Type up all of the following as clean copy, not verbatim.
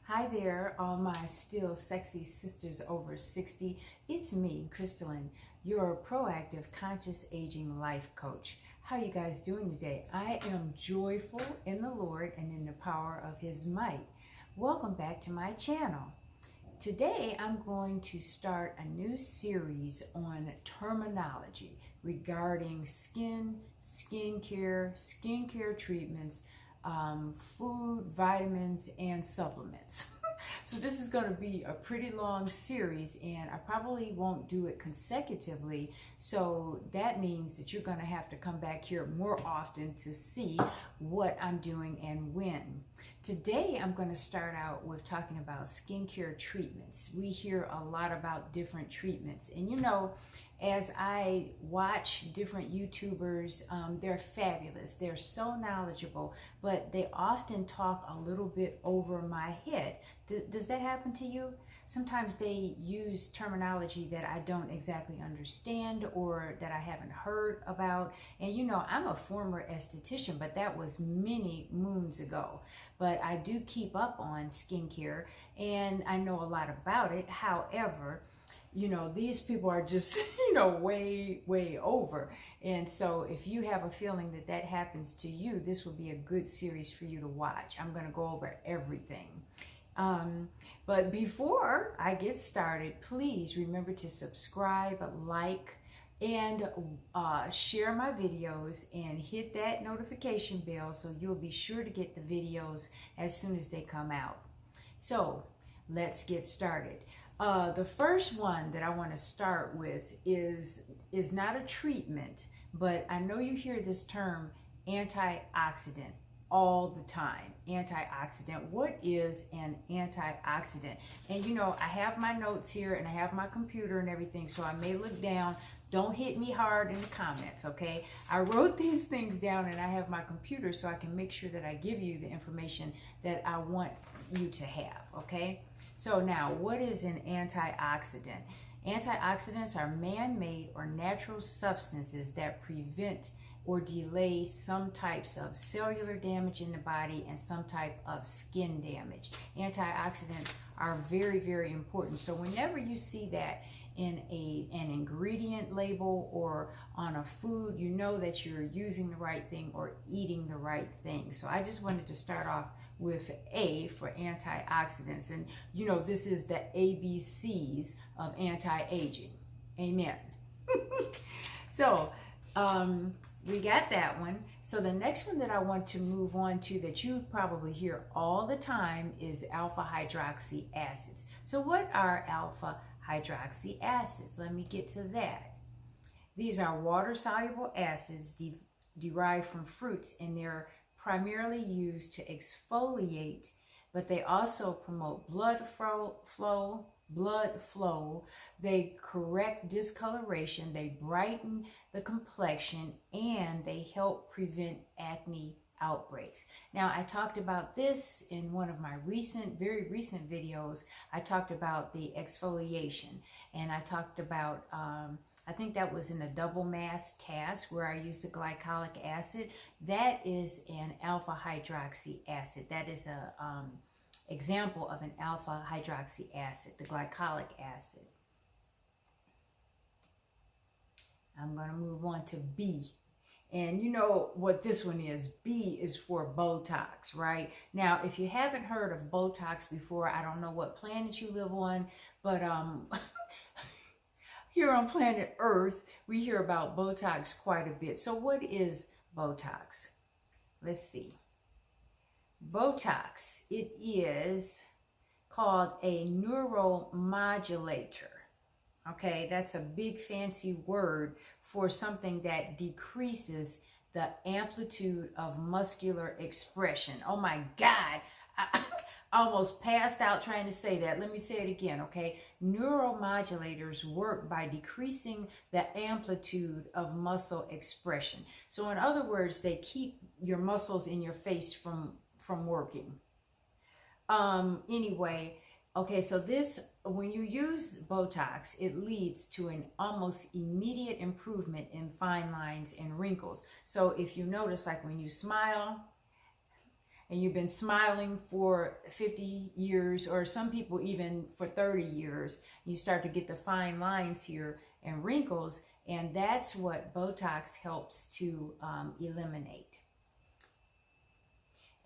Hi there, all my still sexy sisters over 60. It's me, Crystalline, your proactive conscious aging life coach. How you guys doing today? I am joyful in the Lord and in the power of His might. Welcome back to my channel. Today I'm going to start a new series on terminology regarding skincare treatments, food, vitamins, and supplements. So this is going to be a pretty long series, and I probably won't do it consecutively. So that means that you're going to have to come back here more often to see what I'm doing and when. Today I'm going to start out with talking about skincare treatments. We hear a lot about different treatments, and you know, as I watch different YouTubers, they're fabulous. They're so knowledgeable, but they often talk a little bit over my head. Does that happen to you? Sometimes they use terminology that I don't exactly understand or that I haven't heard about. And you know, I'm a former esthetician, but that was many moons ago. But I do keep up on skincare and I know a lot about it. However, you know, these people are just, you know, way over. And so if you have a feeling that that happens to you, this would be a good series for you to watch. I'm going to go over everything. But before I get started, please remember to subscribe, like, and share my videos and hit that notification bell so you'll be sure to get the videos as soon as they come out. So let's get started. The first one that I want to start with is not a treatment, but I know you hear this term antioxidant all the time. Antioxidant. What is an antioxidant? And you know, I have my notes here and I have my computer and everything, so I may look down. Don't hit me hard in the comments, okay? I wrote these things down and I have my computer so I can make sure that I give you the information that I want you to have, okay? So now, what is an antioxidant? Antioxidants are man-made or natural substances that prevent or delay some types of cellular damage in the body and some type of skin damage. Antioxidants are very, very important. So whenever you see that in an ingredient label or on a food, you know that you're using the right thing or eating the right thing. So I just wanted to start off with A for antioxidants. And you know, this is the ABCs of anti-aging. Amen. So we got that one. So the next one that I want to move on to that you probably hear all the time is alpha hydroxy acids. So what are alpha hydroxy acids? Let me get to that. These are water-soluble acids derived from fruits, and they're primarily used to exfoliate, but they also promote blood flow. They correct discoloration, they brighten the complexion, and they help prevent acne outbreaks. Now, I talked about this in one of my very recent videos. I talked about the exfoliation, and I talked about I think that was in the double mask task where I used the glycolic acid. That is an alpha hydroxy acid. That is a example of an alpha hydroxy acid, the glycolic acid. I'm going to move on to B. And you know what this one is. B is for Botox, right? Now, if you haven't heard of Botox before, I don't know what planet you live on, but here on planet Earth, we hear about Botox quite a bit. So what is Botox? Let's see. Botox, it is called a neuromodulator. Okay, that's a big fancy word for something that decreases the amplitude of muscular expression. Oh my God, I almost passed out trying to say that. Let me say it again, okay? Neuromodulators work by decreasing the amplitude of muscle expression. So in other words, they keep your muscles in your face from working. Anyway, okay, so this, when you use Botox, it leads to an almost immediate improvement in fine lines and wrinkles. So if you notice, like when you smile, and you've been smiling for 50 years, or some people even for 30 years, you start to get the fine lines here and wrinkles, and that's what Botox helps to eliminate.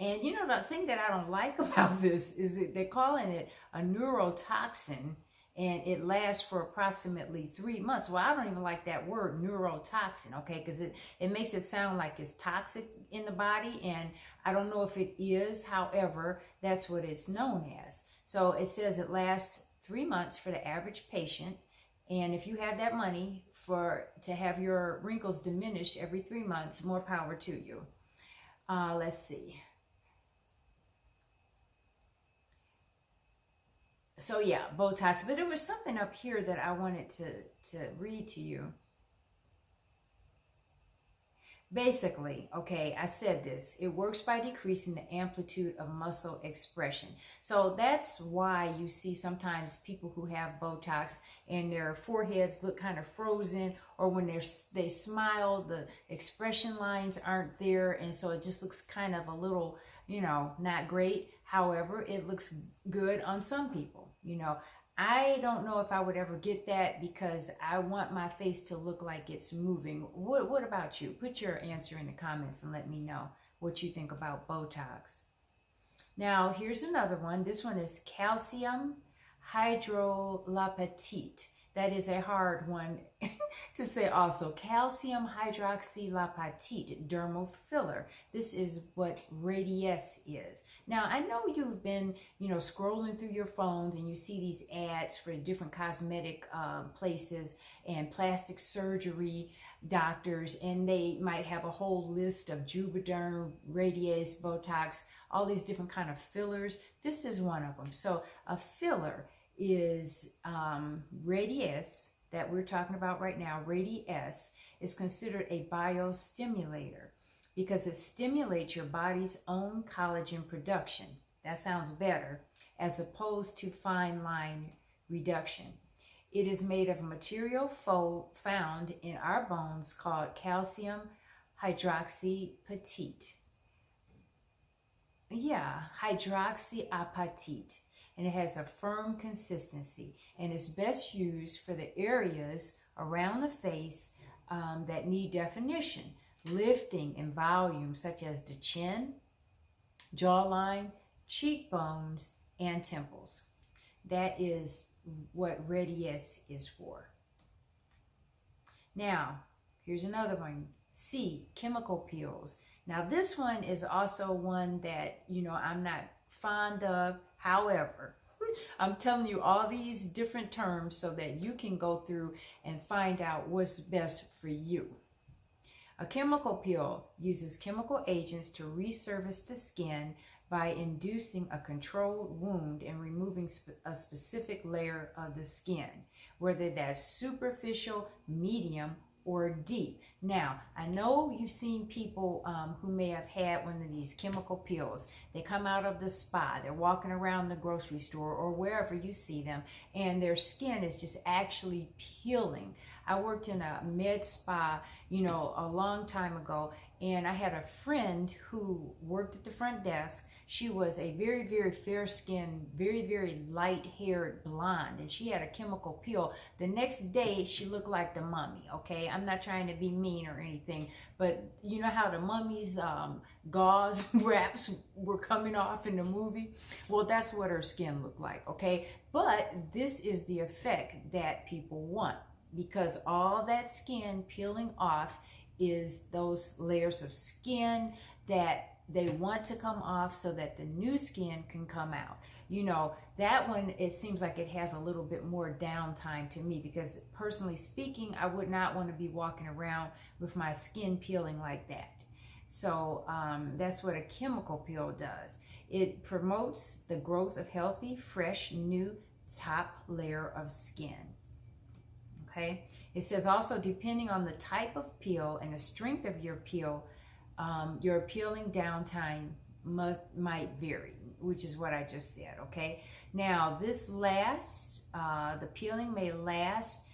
And you know, the thing that I don't like about this is that they're calling it a neurotoxin, and it lasts for approximately 3 months. Well, I don't even like that word, neurotoxin, okay? Because it makes it sound like it's toxic in the body, and I don't know if it is. However, that's what it's known as. So it says it lasts 3 months for the average patient, and if you have that money to have your wrinkles diminished every 3 months, more power to you. Let's see. So yeah, Botox. But there was something up here that I wanted to read to you. Basically, okay, I said this. It works by decreasing the amplitude of muscle expression. So that's why you see sometimes people who have Botox and their foreheads look kind of frozen, or when they smile, the expression lines aren't there, and so it just looks kind of a little, you know, not great. However, it looks good on some people, you know. I don't know if I would ever get that, because I want my face to look like it's moving. What about you? Put your answer in the comments and let me know what you think about Botox. Now, here's another one. This one is calcium hydrolapatite. That is a hard one to say also. Calcium hydroxylapatite dermal filler. This is what redness is. Now, I know you've been, you know, scrolling through your phones and you see these ads for different cosmetic places and plastic surgery doctors, and they might have a whole list of Juvederm, Radiesse, Botox, all these different kind of fillers. This is one of them. So a filler is Radiesse that we're talking about right now. Radiesse is considered a biostimulator because it stimulates your body's own collagen production. That sounds better, as opposed to fine line reduction. It is made of a material found in our bones called calcium hydroxyapatite. Yeah, hydroxyapatite. And it has a firm consistency, and it's best used for the areas around the face that need definition, lifting, and volume, such as the chin, jawline, cheekbones, and temples. That is what Radiesse is for. Now, here's another one. C, chemical peels. Now, this one is also one that, you know, I'm not fond of. However, I'm telling you all these different terms so that you can go through and find out what's best for you. A chemical peel uses chemical agents to resurface the skin by inducing a controlled wound and removing a specific layer of the skin, whether that's superficial, medium, or deep. Now, I know you've seen people who may have had one of these chemical peels. They come out of the spa, they're walking around the grocery store or wherever you see them, and their skin is just actually peeling. I worked in a med spa, you know, a long time ago, and I had a friend who worked at the front desk. She was a very, very fair-skinned, very, very light-haired blonde, and she had a chemical peel. The next day, she looked like the mummy, okay? I'm not trying to be mean or anything, but you know how the mummy's gauze wraps were coming off in the movie? Well, that's what her skin looked like, okay? But this is the effect that people want, because all that skin peeling off is those layers of skin that they want to come off so that the new skin can come out. You know, that one, it seems like it has a little bit more downtime to me, because personally speaking, I would not want to be walking around with my skin peeling like that. So that's what a chemical peel does. It promotes the growth of healthy, fresh, new top layer of skin. Okay. It says also, depending on the type of peel and the strength of your peel, your peeling downtime might vary, which is what I just said. Okay. Now this lasts, the peeling may last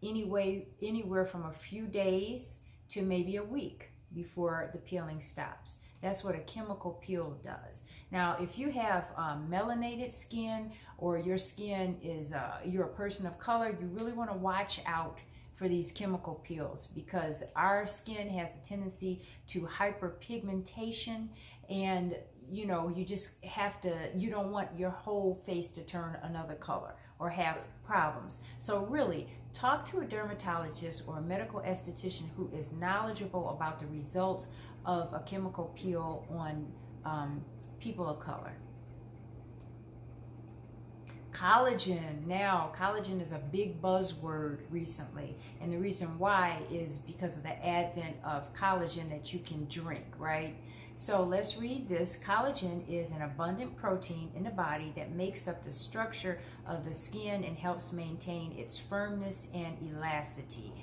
anywhere from a few days to maybe a week before the peeling stops. That's what a chemical peel does. Now, if you have melanated skin, or your skin is, you're a person of color, you really want to watch out for these chemical peels, because our skin has a tendency to hyperpigmentation, and you know, you just have to, you don't want your whole face to turn another color or have problems. So really, talk to a dermatologist or a medical esthetician who is knowledgeable about the results of a chemical peel on people of color. Collagen. Now, collagen is a big buzzword recently, and the reason why is because of the advent of collagen that you can drink, right? So let's read this. Collagen is an abundant protein in the body that makes up the structure of the skin and helps maintain its firmness and elasticity.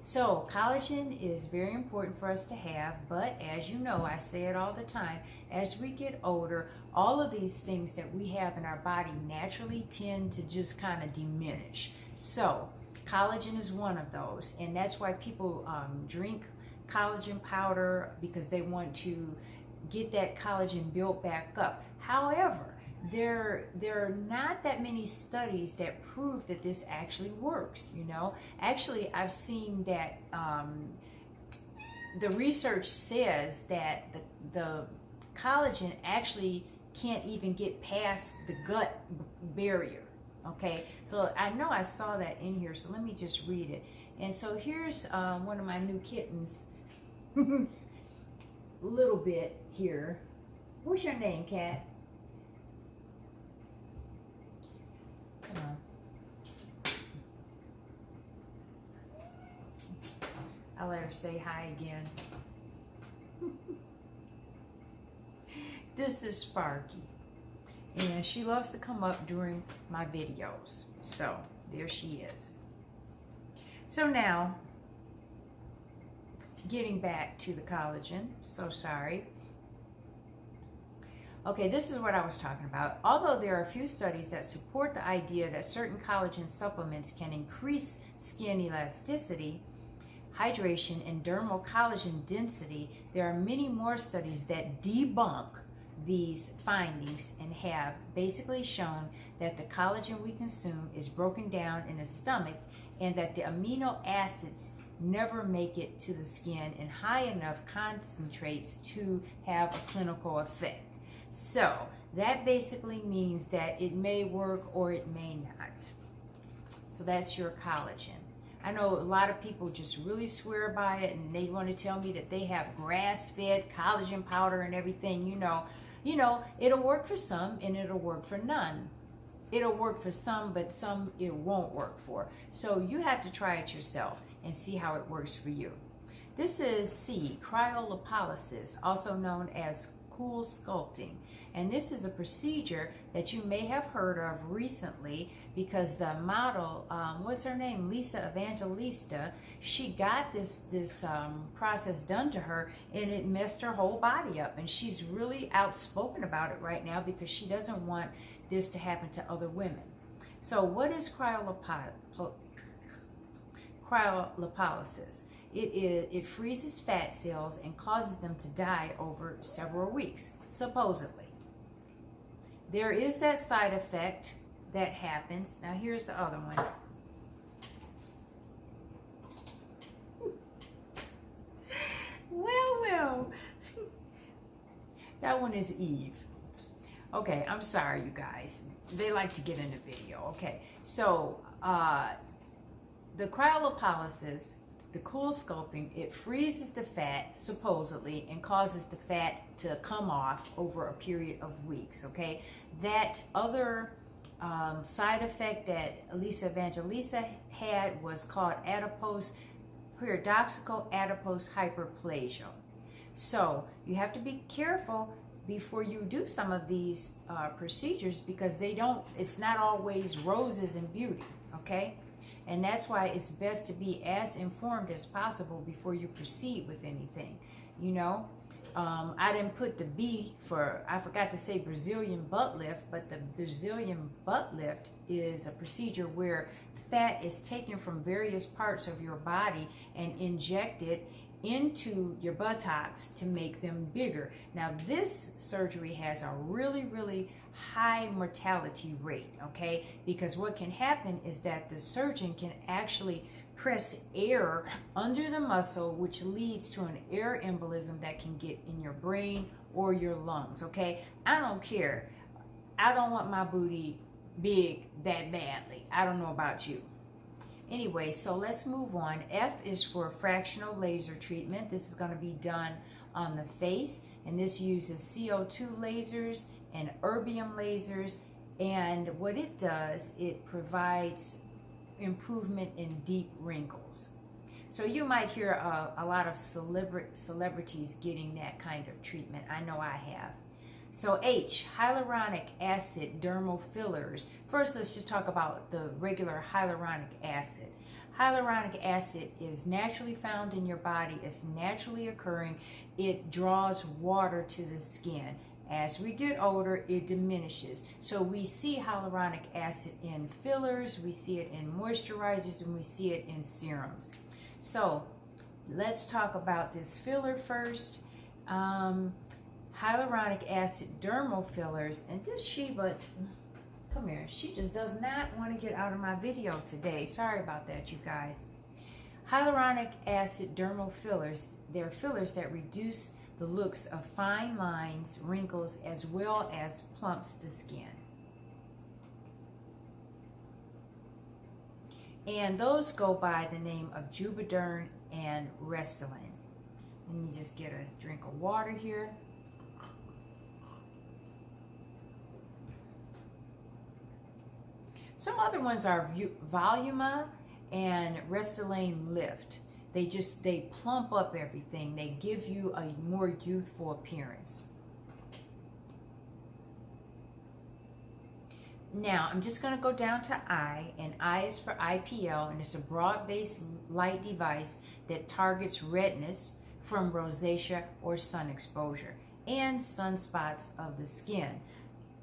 So collagen is very important for us to have, but as you know, I say it all the time, as we get older, all of these things that we have in our body naturally tend to just kind of diminish. So collagen is one of those, and that's why people drink collagen powder, because they want to get that collagen built back up. However, there are not that many studies that prove that this actually works, you know. Actually, I've seen that the research says that the collagen actually can't even get past the gut barrier. Okay, so I know I saw that in here, so let me just read it. And so here's one of my new kittens. Little bit here. What's your name, cat? Come on. I'll let her say hi again. This is Sparky, and she loves to come up during my videos. So there she is. So now, getting back to the collagen, so sorry. Okay, this is what I was talking about. Although there are a few studies that support the idea that certain collagen supplements can increase skin elasticity, hydration, and dermal collagen density, there are many more studies that debunk these findings and have basically shown that the collagen we consume is broken down in the stomach, and that the amino acids never make it to the skin in high enough concentrates to have a clinical effect. So that basically means that it may work or it may not. So that's your collagen. I know a lot of people just really swear by it, and they want to tell me that they have grass-fed collagen powder and everything. You know, it'll work for some and it'll work for none. It'll work for some, but some it won't work for. So you have to try it yourself and see how it works for you. This is C, cryolipolysis, also known as cool sculpting. And this is a procedure that you may have heard of recently, because the model, what's her name, Lisa Evangelista, she got this process done to her, and it messed her whole body up. And she's really outspoken about it right now, because she doesn't want this to happen to other women. So what is cryolipolysis? It freezes fat cells and causes them to die over several weeks, supposedly. There is that side effect that happens. Now here's the other one. Well, that one is Eve. Okay, I'm sorry, you guys. They like to get in the video. Okay, so the cryolipolysis, the cool sculpting, it freezes the fat, supposedly, and causes the fat to come off over a period of weeks, okay? That other side effect that Lisa Evangelista had was called PARADOXICAL adipose hyperplasia. So you have to be careful before you do some of these procedures, because it's not always roses and beauty, okay? And that's why it's best to be as informed as possible before you proceed with anything, you know? I didn't put the B for, I forgot to say Brazilian butt lift, but the Brazilian butt lift is a procedure where fat is taken from various parts of your body and injected into your buttocks to make them bigger. Now this surgery has a really high mortality rate, okay? Because what can happen is that the surgeon can actually press air under the muscle, which leads to an air embolism that can get in your brain or your lungs, okay? I don't care. I don't want my booty big that badly. I don't know about you. Anyway, so let's move on. F is for fractional laser treatment. This is going to be done on the face, and this uses CO2 lasers and erbium lasers, and what it does, it provides improvement in deep wrinkles. So you might hear a lot of celebrities getting that kind of treatment. I know I have. So H, hyaluronic acid dermal fillers. First, let's just talk about the regular hyaluronic acid. Hyaluronic acid is naturally found in your body. It's naturally occurring. It draws water to the skin. As we get older, it diminishes. So we see hyaluronic acid in fillers, we see it in moisturizers, and we see it in serums. So let's talk about this filler first. Hyaluronic acid dermal fillers, and this Sheba, come here, she just does not want to get out of my video today. Sorry about that, you guys. Hyaluronic acid dermal fillers, they're fillers that reduce the looks of fine lines, wrinkles, as well as plumps the skin. And those go by the name of Juvederm and Restylane. Let me just get a drink of water here. Some other ones are Voluma and Restylane Lift. They plump up everything. They give you a more youthful appearance. Now, I'm just going to go down to I, and I is for IPL, and it's a broad-based light device that targets redness from rosacea or sun exposure and sunspots of the skin.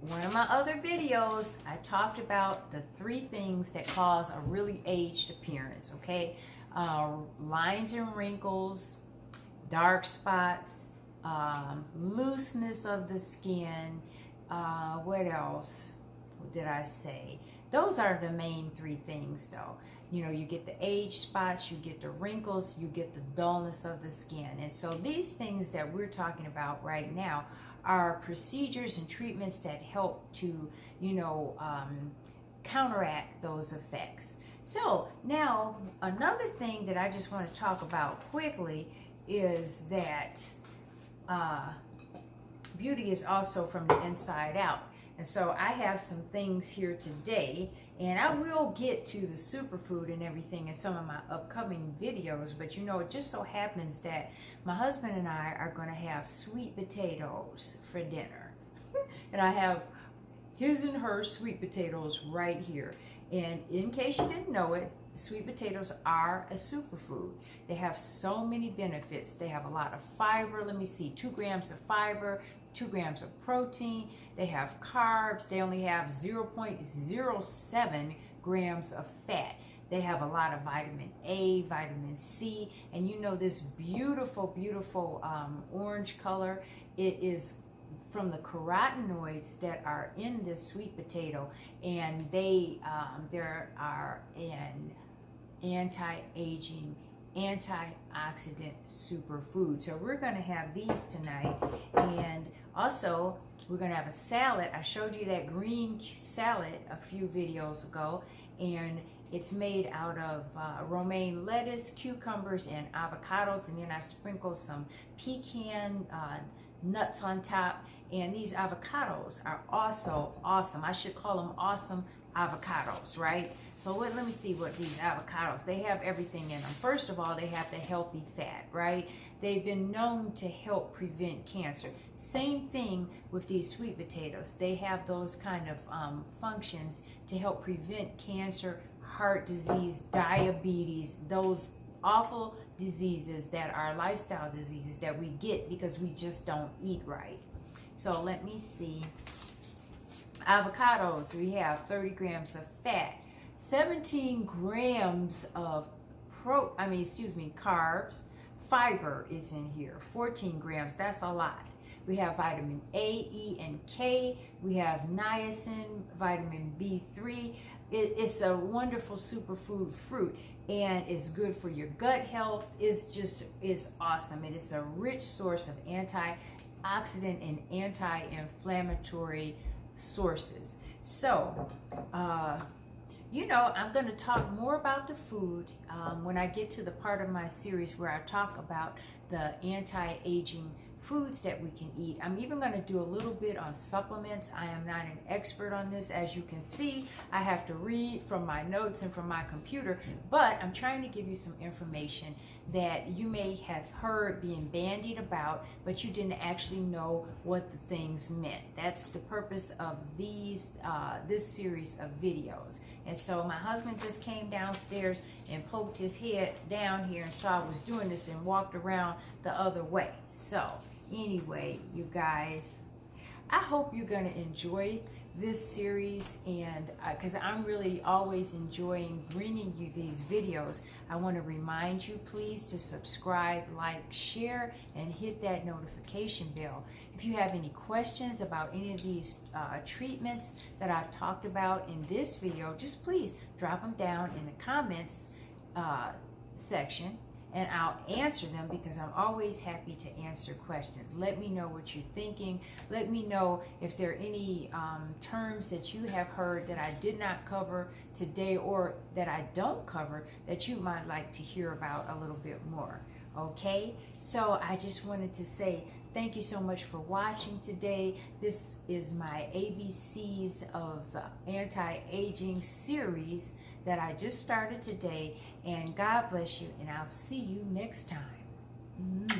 One of my other videos, I talked about the 3 things that cause a really aged appearance, okay? Lines and wrinkles, dark spots, looseness of the skin, what else did I say? Those are the main 3 things though. You know, you get the age spots, you get the wrinkles, you get the dullness of the skin. And so these things that we're talking about right now are procedures and treatments that help to, you know, counteract those effects. So now another thing that I just want to talk about quickly is that beauty is also from the inside out. And so I have some things here today, and I will get to the superfood and everything in some of my upcoming videos, but you know, it just so happens that my husband and I are going to have sweet potatoes for dinner. And I have his and her sweet potatoes right here. And in case you didn't know it, sweet potatoes are a superfood. They have so many benefits. They have a lot of fiber. Let me see, 2 grams of fiber, 2 grams of protein. They have carbs. They only have 0.07 grams of fat. They have a lot of vitamin A, vitamin C, and you know this beautiful, beautiful orange color. It is from the carotenoids that are in this sweet potato, and there are an anti-aging, antioxidant superfood. So we're going to have these tonight, and also we're going to have a salad. I showed you that green salad a few videos ago, and it's made out of romaine lettuce, cucumbers, and avocados, and then I sprinkle some pecan nuts on top. And these avocados are also awesome. I should call them awesome avocados, right? So let me see what these avocados, they have everything in them. First of all, they have the healthy fat, right? They've been known to help prevent cancer. Same thing with these sweet potatoes. They have those kind of functions to help prevent cancer, heart disease, diabetes, those awful diseases that are lifestyle diseases that we get because we just don't eat right. So let me see. Avocados, we have 30 grams of fat, 17 grams of carbs, fiber is in here, 14 grams. That's a lot. We have vitamin A, E, and K. We have niacin, vitamin B3. It's a wonderful superfood fruit, and it's good for your gut health. It's awesome. It is a rich source of antioxidant and anti-inflammatory sources. So, you know, I'm going to talk more about the food when I get to the part of my series where I talk about the anti-aging foods that we can eat. I'm even going to do a little bit on supplements. I am not an expert on this. As you can see, I have to read from my notes and from my computer, but I'm trying to give you some information that you may have heard being bandied about, but you didn't actually know what the things meant. That's the purpose of this series of videos. And so my husband just came downstairs and poked his head down here and saw I was doing this and walked around the other way. So anyway, you guys, I hope you're going to enjoy this series, and because I'm really always enjoying bringing you these videos, I want to remind you, please, to subscribe, like, share, and hit that notification bell. If you have any questions about any of these treatments that I've talked about in this video, just please drop them down in the comments section, and I'll answer them, because I'm always happy to answer questions. Let me know what you're thinking. Let me know if there are any terms that you have heard that I did not cover today, or that I don't cover, that you might like to hear about a little bit more. Okay, so I just wanted to say thank you so much for watching today. This is my ABCs of anti-aging series that I just started today, and God bless you, and I'll see you next time.